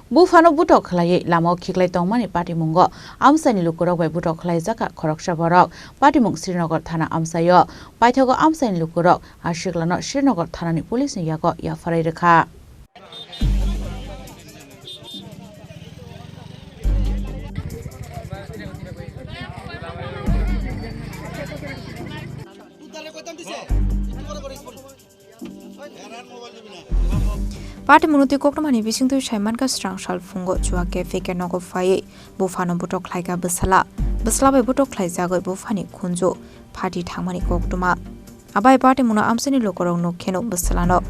Bupha no Butok Khlaiwi Lamao Khikwlaiwi Tonmani Patimungo Amchaini Lukurok bai Butok Khlaijakha Khoroksa Borok Patimung Srinagar Thana Amchaio Paithago Amchaini Lukurok Sikla no Srinagar Thanani police ni Yago Yapharwi Rwkha Patimungo Tonmani bisingtu Shaimanka strang shal fungo chuake feke nogo faye Bupha no Butok Khlaiwi Bwsla bai Butok Khlaijakha Bupha ni khunjo phati thangmani koktuma abai Patimungo Amchaini Lukurok no kheno Bwsla no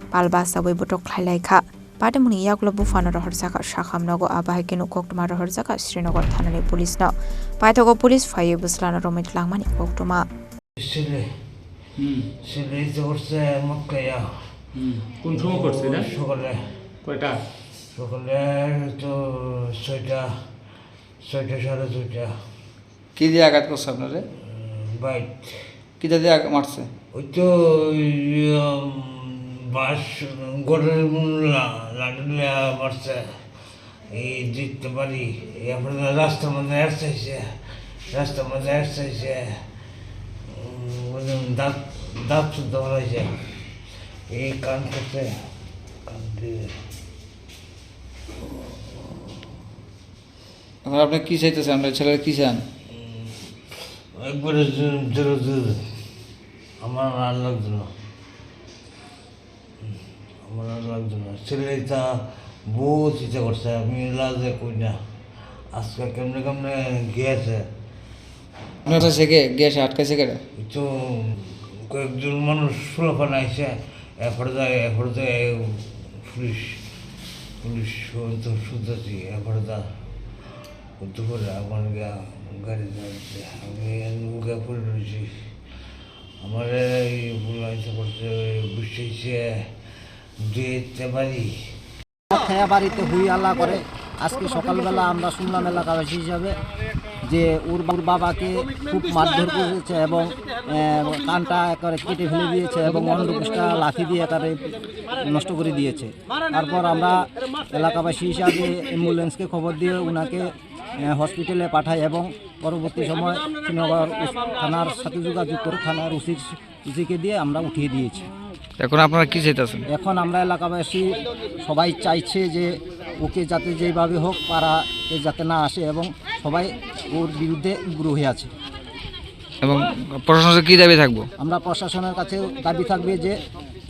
palbasa bai Butok Khlaijakha Patimungo Yago Bupha no Khoroksa shakham nogo abai keno koktuma Khoroksa Srinagar Thanani police no Paithago police faye Bwsla no romit langmani koktuma Chini jorse makkaya কোন সময় করছে না সকালে কয়টা সকালে তো 6টা 6:30 2টা কি দিয়ে আঘাত করছে আপনারে বাইক কি দিয়ে মারছে ওই তো বাস গড়ের লাগলে মারছে এই জিততে পারি এরপরে রাস্তার মধ্যে আসছে দাঁত শুদ্ধ হয়েছে এই কান করতে কান দিয়ে এখন আপনি কি চাইতেছেন আপনার ছেলে কি চান একবারে জোর আমার আর লাগতো না ছেলেটা বহুত ইচ্ছা করছে আমি লাজে কই না আজকে কেমনে গিয়েছে আপনার থেকে গ্যাস আটকাইছে কেন তো কয়েকজন মানুষ সুলফান আইসে এরপরে যায় পুলিশ তো শুনতেছি এরপরে দুপুরে আমার গাড়ি যাচ্ছে আমি মুখে পড়ে রয়েছি আমার এই বলাইতে করছে বুঝতেছে দিতে পারি খেয়া বাড়িতে হুই আল্লাহ করে আজকে সকালবেলা আমরা শুনলাম এলাকাবাসী হিসাবে যে ওর বাবাকে খুব মারধর করেছে এবং কানটা একেবারে কেটে ফেলে দিয়েছে এবং অন্ডকোষটা লাঠি দিয়ে একেবারে নষ্ট করে দিয়েছে তারপর আমরা এলাকাবাসী হিসাবে অ্যাম্বুলেন্সকে খবর দিয়ে ওনাকে হসপিটালে পাঠাই এবং পরবর্তী সময় শ্রীনগর থানার সাথে যোগাযোগ করে থানার ওসিকে দিয়ে আমরা উঠিয়ে দিয়েছি এখন আপনারা কি চাইতেছেন এখন আমরা এলাকাবাসী সবাই চাইছে যে ওকে যাতে যেভাবে হোক পাড়াতে যাতে না আসে এবং সবাই ওর বিরুদ্ধে উগ্র হয়ে আছে এবং প্রশাসনের কি দাবি থাকবো আমরা প্রশাসনের কাছে দাবি থাকবে যে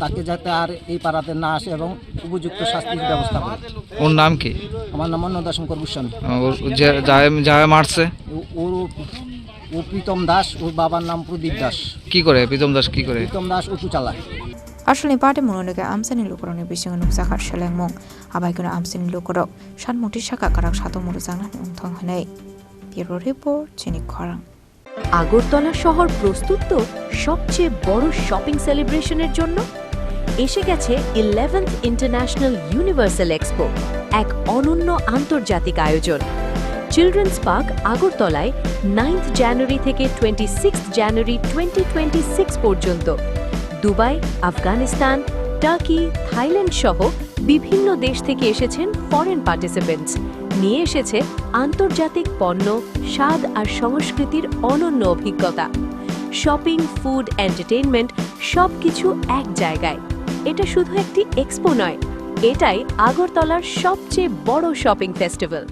তাকে যাতে আর এই পাড়াতে না আসে এবং উপযুক্ত শাস্তির ব্যবস্থা করে ওর নাম কি আমার নাম অন্নদাশঙ্কর গোস্বামী যা মারছে ও প্রীতম দাস ওর বাবার নাম প্রদীপ দাস কি করে প্রীতম দাস কি করে প্রীতম দাস অটো চালায় আসলে Patimungo Amchaini Lukurokni bisingo Rwkha selengmung abaikuna Amchaini Lukurok sanmuti saka karak sato murujangna ungthong hanai Bureau Report Chini Khorang Agartala শহর প্রস্তুত তো সবচেয়ে বড় শপিং সেলিব্রেশনের জন্য এসে গেছে 11th ইন্টারন্যাশনাল ইউনিভার্সাল এক্সপো এক অনন্য আন্তর্জাতিক আয়োজন চিলড্রেন্স পার্ক আগরতলায় 9th জানুয়ারি থেকে 26th জানুয়ারি 2026 পর্যন্ত দুবাই আফগানিস্তান টার্কি থাইল্যান্ড সহ বিভিন্ন দেশ থেকে এসেছেন ফরেন পার্টিসিপেন্টস নিয়ে এসেছে আন্তর্জাতিক পণ্য স্বাদ আর সংস্কৃতির অনন্য অভিজ্ঞতা শপিং ফুড এন্টারটেইনমেন্ট সবকিছু এক জায়গায় এটা শুধু একটি এক্সপো নয় এটাই আগরতলার সবচেয়ে বড় শপিং ফেস্টিভ্যাল